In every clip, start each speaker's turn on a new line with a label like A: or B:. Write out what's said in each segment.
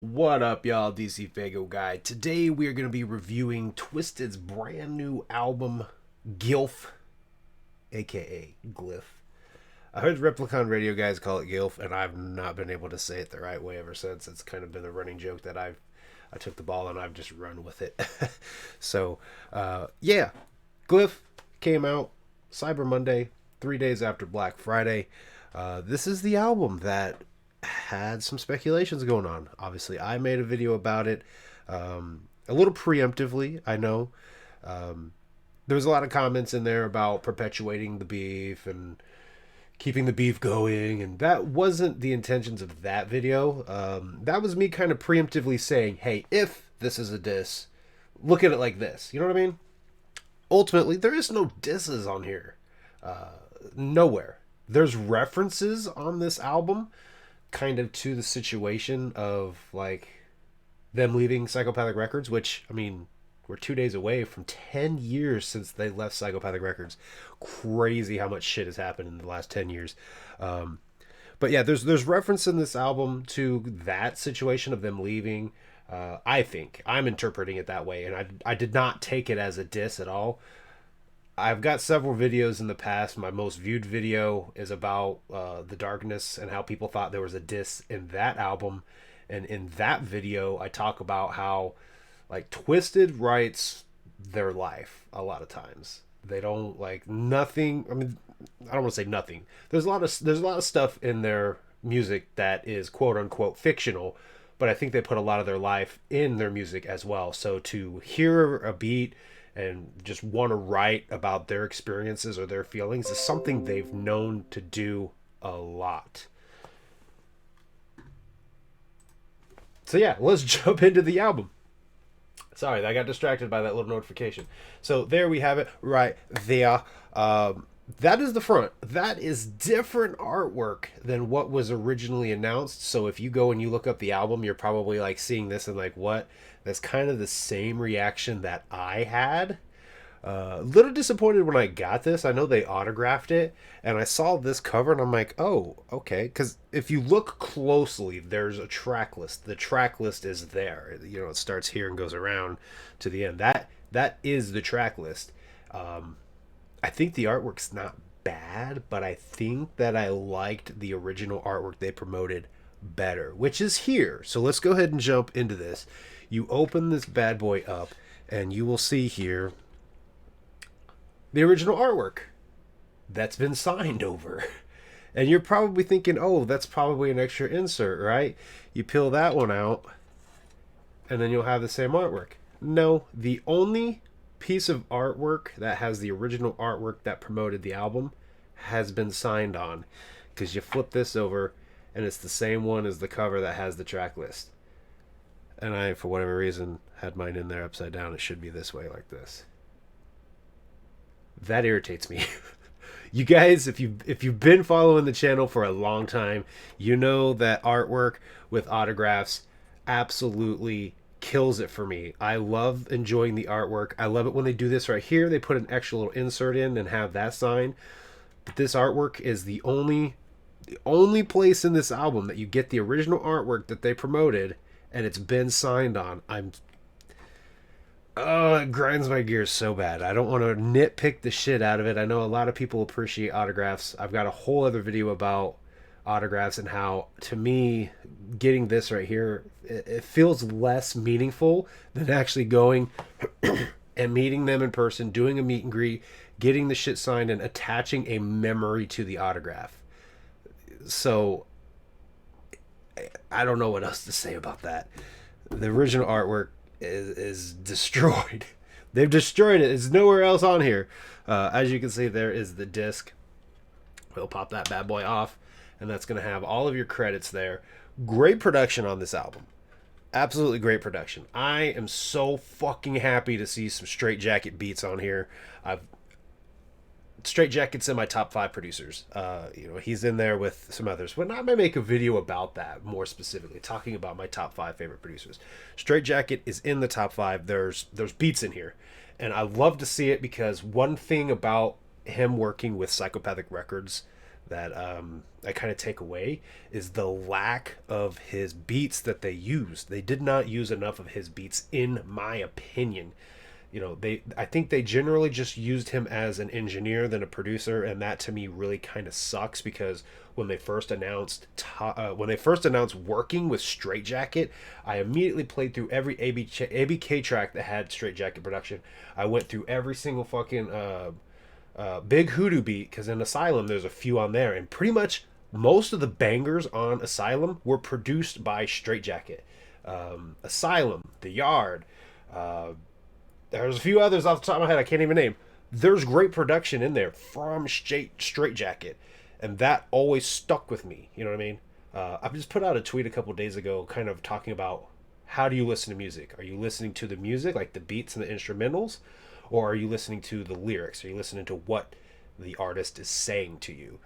A: What up, y'all? DCFAYGOGUY. Today we are going to be reviewing Twiztid's brand new album, Glyph, aka Glyph. I heard Replicon Radio guys call it Gylf, and I've not been able to say it the right way ever since. It's kind of been a running joke that I took the ball and I've just run with it. Yeah, Glyph came out Cyber Monday, 3 days after Black Friday. This is the album that had some speculations going on. Obviously, I made a video about it a little preemptively. I know there was a lot of comments in there about perpetuating the beef and keeping the beef going, and that wasn't the intentions of that video. That was me kind of preemptively saying, hey, if this is a diss, look at it like this. You know what I mean? Ultimately, there is no disses on here. Nowhere. There's references on this album kind of to the situation of like them leaving Psychopathic Records, which, I mean, we're 2 days away from 10 years since they left Psychopathic Records. Crazy how much shit has happened in the last 10 years. But yeah, there's reference in this album to that situation of them leaving. I think I'm interpreting it that way, and I did not take it as a diss at all. I've got several videos in the past. My most viewed video is about The Darkness and how people thought there was a diss in that album. And in that video, I talk about how like Twiztid writes their life a lot of times. They don't like nothing. I mean, I don't want to say nothing. There's a lot of stuff in their music that is quote unquote fictional, but I think they put a lot of their life in their music as well. So to hear a beat and just want to write about their experiences or their feelings is something they've known to do a lot. So yeah, let's jump into the album. Sorry, I got distracted by that little notification. So there we have it right there. That is the front. That is different artwork than what was originally announced. So if you go and you look up the album, you're probably like seeing this and like, what? That's kind of the same reaction that I had. A little disappointed when I got this. I know they autographed it, and I saw this cover, and I'm like, oh, okay. Because if you look closely, there's a track list. The track list is there. You know, it starts here and goes around to the end. That is the track list. I think the artwork's not bad, but I think that I liked the original artwork they promoted better, which is here. So let's go ahead and jump into this. You open this bad boy up, and you will see here the original artwork that's been signed over. And you're probably thinking, oh, that's probably an extra insert, right? You peel that one out, and then you'll have the same artwork. No, the only piece of artwork that has the original artwork that promoted the album has been signed on. Because you flip this over, and it's the same one as the cover that has the track list. And I, for whatever reason, had mine in there upside down. It should be this way, like this. That irritates me. You guys, if you've been following the channel for a long time, you know that artwork with autographs absolutely kills it for me. I love enjoying the artwork. I love it when they do this right here. They put an extra little insert in and have that sign. But this artwork is the only place in this album that you get the original artwork that they promoted, and it's been signed on. It grinds my gears so bad. I don't want to nitpick the shit out of it. I know a lot of people appreciate autographs. I've got a whole other video about autographs and how, to me, getting this right here, it feels less meaningful than actually going and meeting them in person, doing a meet and greet, getting the shit signed, and attaching a memory to the autograph. So, I don't know what else to say about that. The original artwork is destroyed. They've destroyed it. It's nowhere else on here. As you can see, there is the disc. We'll pop that bad boy off, and that's going to have all of your credits there. Great production on this album. Absolutely great production. I am so fucking happy to see some Straight Jacket beats on here. Straight Jacket's in my top 5 producers. He's in there with some others. But I may make a video about that more specifically, talking about my top 5 favorite producers. Straight Jacket is in the top 5. There's beats in here, and I love to see it because one thing about him working with Psychopathic Records that I kind of take away is the lack of his beats that they used. They did not use enough of his beats, in my opinion. You know, I think they generally just used him as an engineer than a producer, and that to me really kind of sucks, because when they first announced working with Straight Jacket, I immediately played through every ABK track that had Straight Jacket production. I went through every single fucking Big Hoodoo beat, because in Asylum there's a few on there, and pretty much most of the bangers on Asylum were produced by Straight Jacket. Asylum, The Yard, there's a few others off the top of my head I can't even name. There's great production in there from Straight Jacket, and that always stuck with me. You know what I mean? I just put out a tweet a couple days ago, kind of talking about, how do you listen to music? Are you listening to the music, like the beats and the instrumentals, or are you listening to the lyrics? Are you listening to what the artist is saying to you?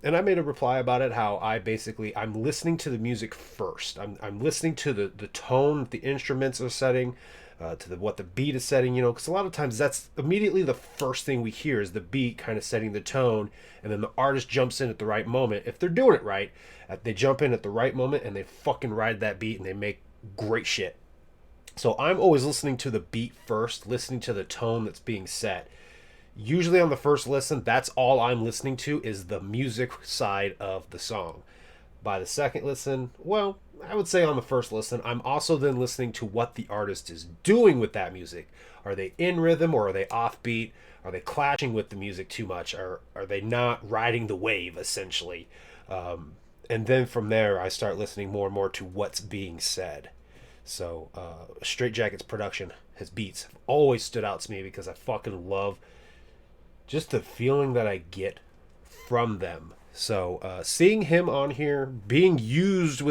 A: And I made a reply about it, how I'm listening to the music first. I'm listening to the tone the instruments are setting, to what the beat is setting, you know, because a lot of times that's immediately the first thing we hear is the beat kind of setting the tone, and then the artist jumps in at the right moment. If they're doing it right, they jump in at the right moment and they fucking ride that beat and they make great shit. So I'm always listening to the beat first, listening to the tone that's being set. Usually on the first listen, that's all I'm listening to, is the music side of the song. By the second listen, well, I would say on the first listen, I'm also then listening to what the artist is doing with that music. Are they in rhythm, or are they offbeat? Are they clashing with the music too much? Or are they not riding the wave, essentially? And then from there, I start listening more and more to what's being said. So Straight Jacket's production, his beats, have always stood out to me, because I fucking love just the feeling that I get from them. So seeing him on here being used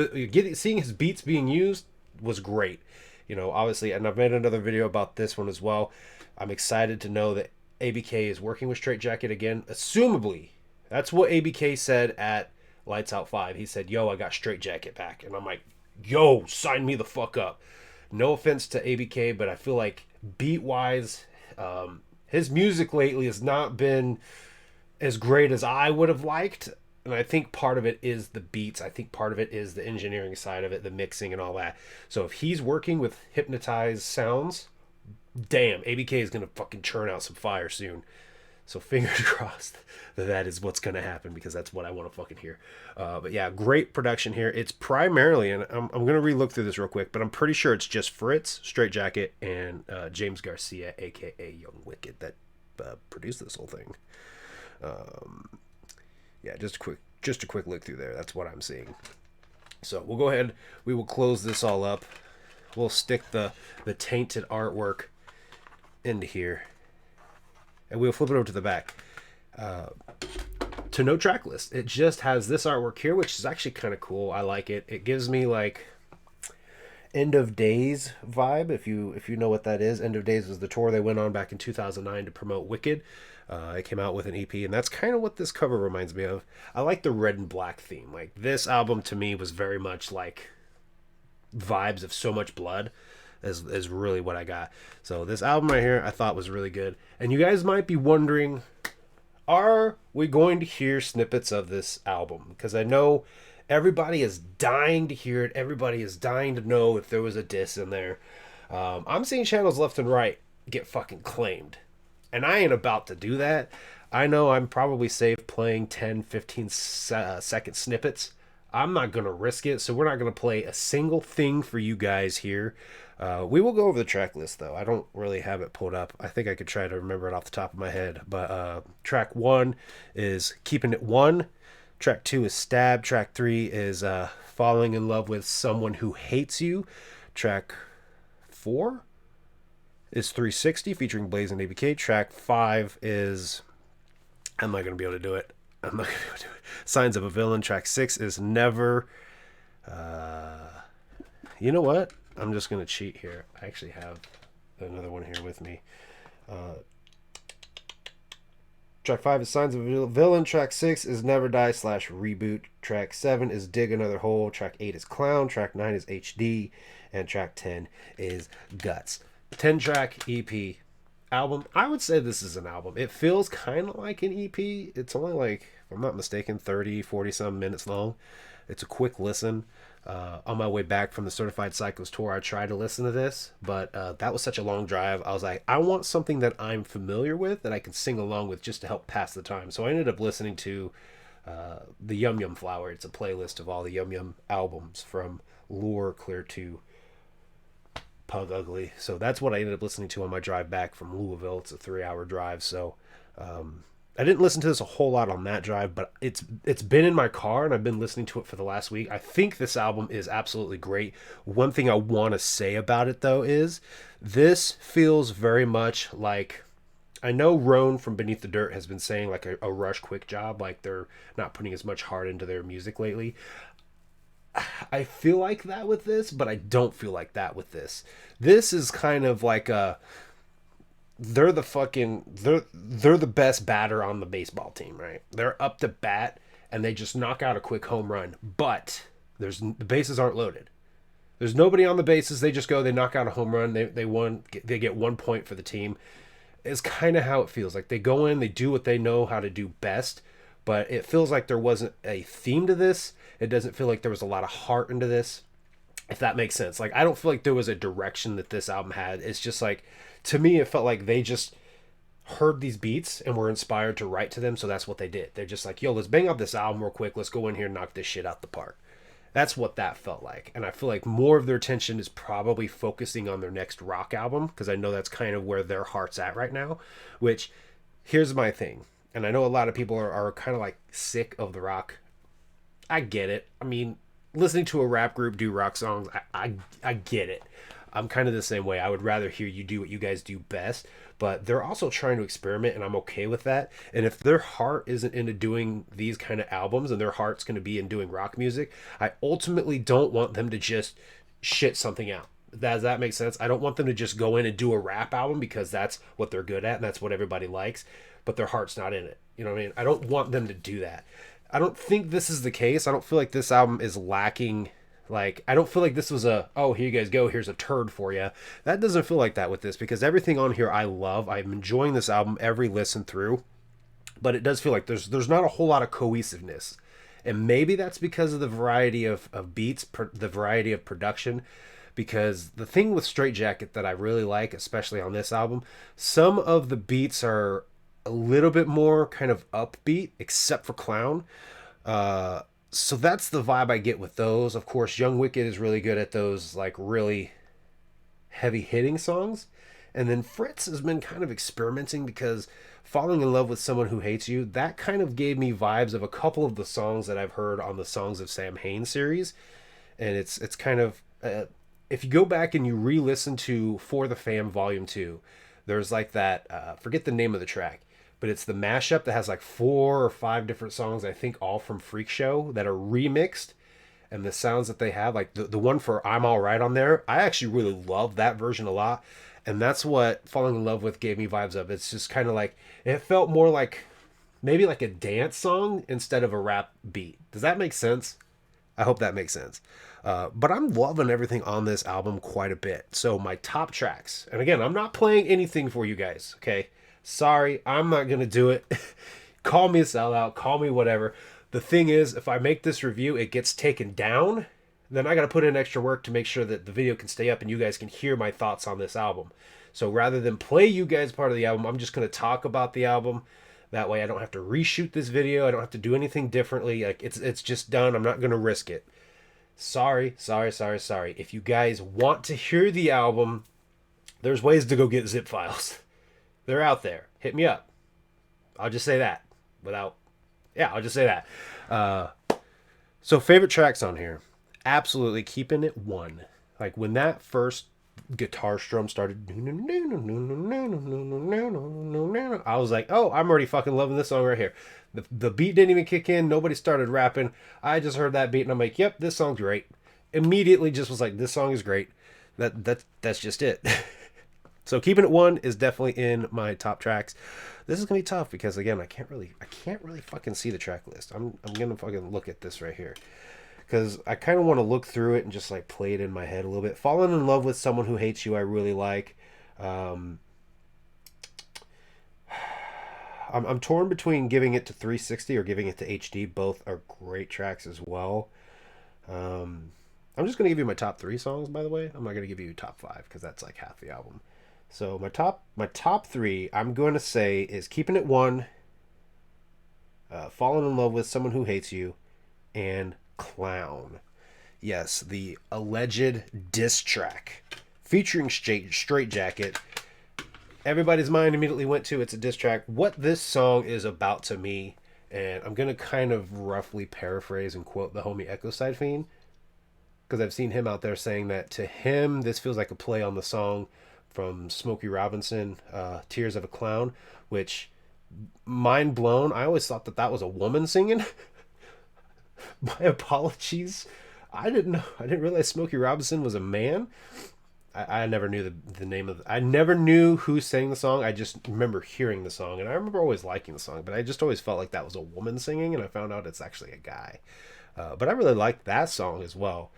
A: seeing his beats being used was great. You know, obviously, and I've made another video about this one as well. I'm excited to know that ABK is working with Straight Jacket again. Assumably, that's what ABK said at Lights Out 5. He said, "Yo, I got Straight Jacket back," and I'm like, "Yo, sign me the fuck up." No offense to ABK, but I feel like beat wise, his music lately has not been as great as I would have liked. And I think part of it is the beats. I think part of it is the engineering side of it, the mixing and all that. So if he's working with hypnotized sounds, damn, ABK is going to fucking churn out some fire soon. So fingers crossed that is what's going to happen, because that's what I want to fucking hear. But yeah, great production here. It's primarily, and I'm going to re-look through this real quick, but I'm pretty sure it's just Fritz, Straight Jacket, and James Garcia, a.k.a. Young Wicked, that produced this whole thing. Yeah, just a quick look through there. That's what I'm seeing. So we'll go ahead. We will close this all up. We'll stick the tainted artwork into here, and we'll flip it over to the back. To no track list. It just has this artwork here, which is actually kind of cool. I like it. It gives me like End of Days vibe. If you know what that is, End of Days was the tour they went on back in 2009 to promote Wicked. It came out with an EP, and that's kind of what this cover reminds me of. I like the red and black theme. Like, this album to me was very much like vibes of So Much Blood is really what I got. So this album right here I thought was really good. And you guys might be wondering, are we going to hear snippets of this album? Because I know everybody is dying to hear it. Everybody is dying to know if there was a diss in there. I'm seeing channels left and right get fucking claimed. And I ain't about to do that. I know I'm probably safe playing 10, 15 second snippets. I'm not going to risk it, so we're not going to play a single thing for you guys here. We will go over the track list, though. I don't really have it pulled up. I think I could try to remember it off the top of my head. But track 1 is Keeping It 1. Track 2 is Stab. Track 3 is Falling in Love with Someone Who Hates You. Track 4 is 360 featuring Blaze and ABK. Track 5 is... I'm not going to be able to do it. I'm not going to be able to do it. Signs of a Villain. Track 6 is Never. You know what? I'm just going to cheat here. I actually have another one here with me. Track 5 is Signs of a Villain. Track 6 is Never Die / Reboot. Track 7 is Dig Another Hole. Track 8 is Clown. Track 9 is HD. And track 10 is Guts. 10-track EP album. I would say this is an album. It feels kind of like an EP. It's only like I'm not mistaken, 30, 40 some minutes long. It's a quick listen. On my way back from the Certified Cyclist Tour, I tried to listen to this, but that was such a long drive. I was like, I want something that I'm familiar with that I can sing along with just to help pass the time. So I ended up listening to the Yum Yum Flower. It's a playlist of all the Yum Yum albums from Lure clear to Pug Ugly. So that's what I ended up listening to on my drive back from Louisville. It's a 3-hour drive. So I didn't listen to this a whole lot on that drive, but it's been in my car and I've been listening to it for the last week. I think this album is absolutely great. One thing I want to say about it though is this feels very much like, I know Roan from Beneath the Dirt has been saying like a rush quick job, like they're not putting as much heart into their music lately. I feel like that with this, but I don't feel like that with this. This is kind of like a, they're the best batter on the baseball team, right? They're up to bat and they just knock out a quick home run, but the bases aren't loaded. There's nobody on the bases. They just go, they knock out a home run. They get 1 point for the team. It's kind of how it feels. Like they go in, they do what they know how to do best, but it feels like there wasn't a theme to this. It doesn't feel like there was a lot of heart into this, if that makes sense. Like I don't feel like there was a direction that this album had. It's just like, to me, it felt like they just heard these beats and were inspired to write to them, so that's what they did. They're just like, yo, let's bang out this album real quick. Let's go in here and knock this shit out the park. That's what that felt like. And I feel like more of their attention is probably focusing on their next rock album, because I know that's kind of where their heart's at right now. Which, here's my thing. And I know a lot of people are kind of like sick of the rock. I get it. I mean, listening to a rap group do rock songs, I get it. I'm kind of the same way. I would rather hear you do what you guys do best, but they're also trying to experiment, and I'm okay with that. And if their heart isn't into doing these kind of albums and their heart's going to be in doing rock music, I ultimately don't want them to just shit something out. Does that make sense? I don't want them to just go in and do a rap album because that's what they're good at and that's what everybody likes, but their heart's not in it. You know what I mean? I don't want them to do that. I don't think this is the case. I don't feel like this album is lacking. Like, I don't feel like this was a, oh, here you guys go, here's a turd for you. That doesn't feel like that with this, because everything on here I love. I'm enjoying this album every listen through, but it does feel like there's not a whole lot of cohesiveness. And maybe that's because of the variety of beats, the variety of production, because the thing with Straight Jacket that I really like, especially on this album, some of the beats are a little bit more kind of upbeat, except for Clown. So that's the vibe I get with those. Of course, Young Wicked is really good at those like really heavy hitting songs. And then Fritz has been kind of experimenting, because Falling in Love with Someone Who Hates You, that kind of gave me vibes of a couple of the songs that I've heard on the Songs of Sam Hain series. And it's kind of, if you go back and you re-listen to For the Fam Volume 2, there's like that, forget the name of the track, but it's the mashup that has like 4 or 5 different songs, I think all from Freak Show, that are remixed. And the sounds that they have, like the one for I'm All Right on there, I actually really love that version a lot. And that's what Falling in Love With gave me vibes of. It's just kind of like, it felt more like maybe like a dance song instead of a rap beat. Does that make sense? I hope that makes sense. But I'm loving everything on this album quite a bit. So my top tracks, and again, I'm not playing anything for you guys, okay? Sorry, I'm not going to do it. Call me a sellout, call me whatever. The thing is, if I make this review, it gets taken down, then I got to put in extra work to make sure that the video can stay up and you guys can hear my thoughts on this album. So rather than play you guys part of the album, I'm just going to talk about the album. That way I don't have to reshoot this video. I don't have to do anything differently. Like it's just done. I'm not going to risk it. Sorry. If you guys want to hear the album, there's ways to go get zip files. They're out there. Hit me up. I'll just say that. I'll just say that. So favorite tracks on here. Absolutely keeping it 1. Like when that first guitar strum started, I was like, oh, I'm already fucking loving this song right here. The beat didn't even kick in. Nobody started rapping. I just heard that beat and I'm like, yep, this song's great. Immediately just was like, this song is great. That's just it. So keeping it 1 is definitely in my top tracks. This is gonna be tough because again, I can't really fucking see the track list. I'm gonna fucking look at this right here, because I kind of want to look through it and just like play it in my head a little bit. Falling in Love with Someone Who Hates You, I really like. I'm torn between giving it to 360 or giving it to HD. Both are great tracks as well. Um, I'm just gonna give you my top three songs. By the way, I'm not gonna give you top five because that's like half the album. So my top three, I'm going to say is Keeping It One, Falling in Love with Someone Who Hates You, and Clown. Yes, the alleged diss track featuring Straight Jacket. Everybody's mind immediately went to it's a diss track. What this song is about to me, and I'm gonna kind of roughly paraphrase and quote the homie Echo Side Fiend, because I've seen him out there saying that to him this feels like a play on the song from Smokey Robinson, "Tears of a Clown," which, mind blown. I always thought that that was a woman singing. My apologies. I didn't know. I didn't realize Smokey Robinson was a man. I never knew the name of. I never knew who sang the song. I just remember hearing the song, and I remember always liking the song. But I just always felt like that was a woman singing, and I found out it's actually a guy. But I really liked that song as well.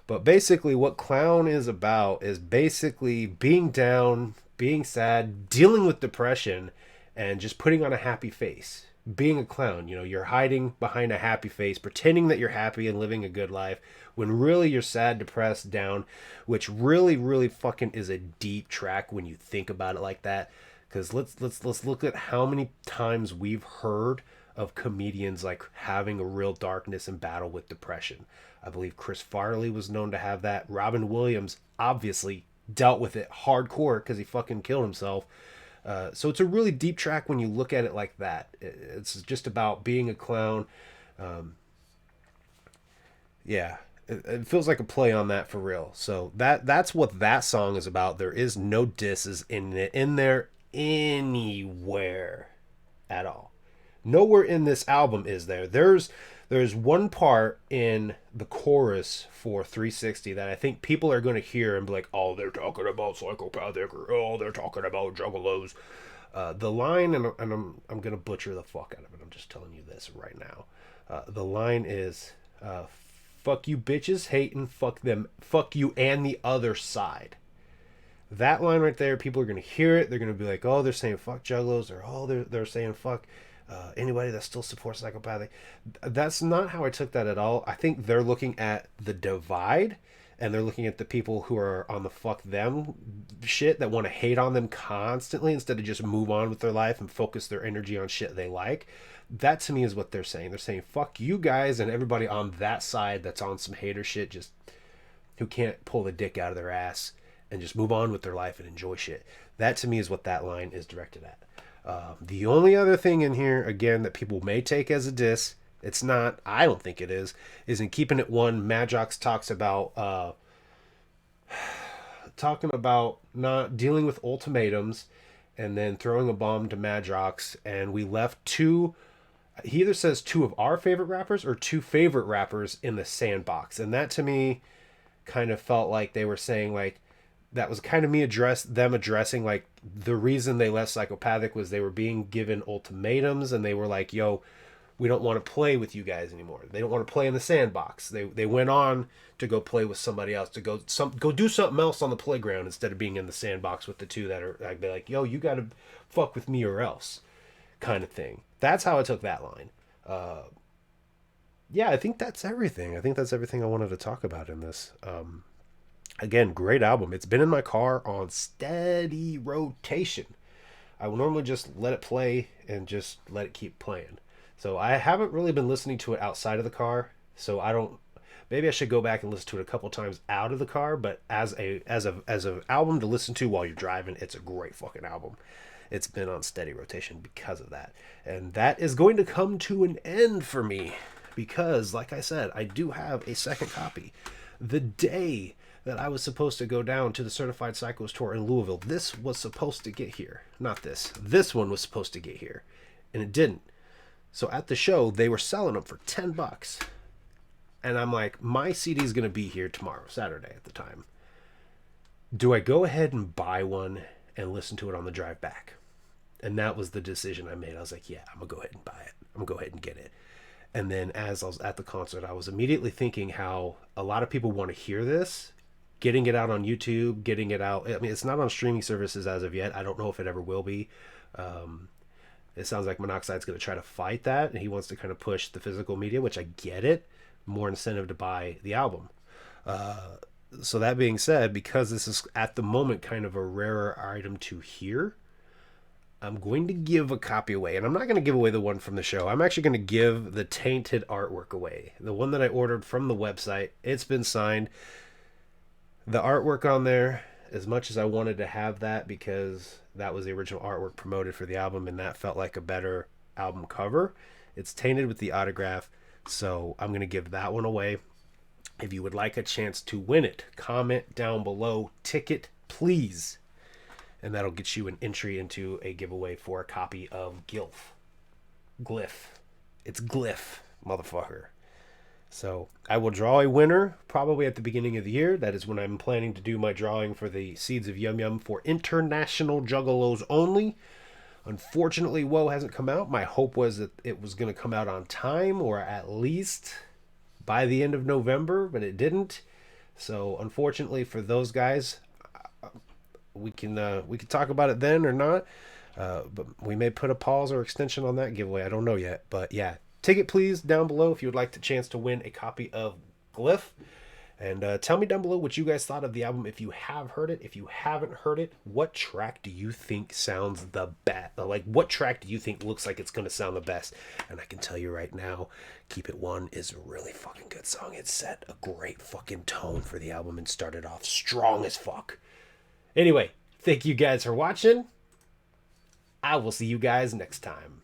A: But basically, what Clown is about is basically being down, being sad, dealing with depression, and just putting on a happy face. Being a clown, you're hiding behind a happy face, pretending that you're happy and living a good life when really you're sad, depressed, down, which really, really fucking is a deep track when you think about it like that. Because let's look at how many times we've heard of comedians like having a real darkness and battle with depression. I believe Chris Farley was known to have that. Robin Williams obviously dealt with it hardcore because he fucking killed himself. So it's a really deep track when you look at it like that. It's just about being a clown. Yeah, it feels like a play on that for real. So that's what that song is about. There is no disses in there anywhere at all. Nowhere in this album is there. There's one part in the chorus for 360 that I think people are going to hear and be like, oh, they're talking about psychopathic, or oh, they're talking about juggalos. The line, and I'm going to butcher the fuck out of it. I'm just telling you this right now. The line is, fuck you bitches, hating, fuck them, fuck you and the other side. That line right there, people are going to hear it. They're going to be like, oh, they're saying fuck juggalos, or oh, they're saying fuck anybody that still supports psychopathic. That's not how I took that at all. I think they're looking at the divide, and they're looking at the people who are on the fuck them shit that want to hate on them constantly instead of just move on with their life and focus their energy on shit they like. That to me is what they're saying. They're saying fuck you guys and everybody on that side that's on some hater shit, just who can't pull the dick out of their ass and just move on with their life and enjoy shit. That to me is what that line is directed at. The only other thing in here, again, that people may take as a diss, it's not, I don't think it is in Keeping It One, Madrox talks about talking about not dealing with ultimatums and then throwing a bomb to Madrox, and we left two, he either says two of our favorite rappers or two favorite rappers in the sandbox. And that to me kind of felt like they were saying like, that was kind of them addressing like the reason they left Psychopathic was they were being given ultimatums, and they were like, yo, we don't want to play with you guys anymore. They don't want to play in the sandbox. They went on to go play with somebody else, to go do something else on the playground instead of being in the sandbox with the two that are like, they're like, yo, you got to fuck with me or else kind of thing. That's how I took that line. Yeah, I think that's everything. I think that's everything I wanted to talk about in this. Again, great album. It's been in my car on steady rotation. I will normally just let it play and just let it keep playing. So I haven't really been listening to it outside of the car. So I don't. Maybe I should go back and listen to it a couple times out of the car. But as an album to listen to while you're driving, it's a great fucking album. It's been on steady rotation because of that, and that is going to come to an end for me because, like I said, I do have a second copy. The day that I was supposed to go down to the Certified Psychos tour in Louisville, this was supposed to get here. Not this. This one was supposed to get here, and it didn't. So at the show, they were selling them for $10. And I'm like, my CD is going to be here tomorrow, Saturday at the time. Do I go ahead and buy one and listen to it on the drive back? And that was the decision I made. I was like, yeah, I'm going to go ahead and buy it. I'm going to go ahead and get it. And then as I was at the concert, I was immediately thinking how a lot of people want to hear this. Getting it out on YouTube, getting it out. I mean, it's not on streaming services as of yet. I don't know if it ever will be. It sounds like Monoxide's going to try to fight that, and he wants to kind of push the physical media, which I get it. More incentive to buy the album. So that being said, because this is at the moment kind of a rarer item to hear, I'm going to give a copy away. And I'm not going to give away the one from the show. I'm actually going to give the Tainted artwork away. The one that I ordered from the website. It's been signed. The artwork on there, as much as I wanted to have that because that was the original artwork promoted for the album and that felt like a better album cover, it's tainted with the autograph. So I'm going to give that one away. If you would like a chance to win it, comment down below, ticket please. And that'll get you an entry into a giveaway for a copy of Glyph. It's Glyph, motherfucker. So I will draw a winner probably at the beginning of the year. That is when I'm planning to do my drawing for the Seeds of Yum Yum for international juggalos only. Unfortunately, Woe hasn't come out. My hope was that it was going to come out on time or at least by the end of November, but it didn't. So unfortunately for those guys, we can talk about it then or not. But we may put a pause or extension on that giveaway. I don't know yet. But yeah, ticket please down below if you would like the chance to win a copy of Glyph. And tell me down below what you guys thought of the album. If you have heard it, if you haven't heard it, what track do you think sounds the best? Like, what track do you think looks like it's going to sound the best? And I can tell you right now, Keep It One is a really fucking good song. It set a great fucking tone for the album and started off strong as fuck. Anyway, thank you guys for watching. I will see you guys next time.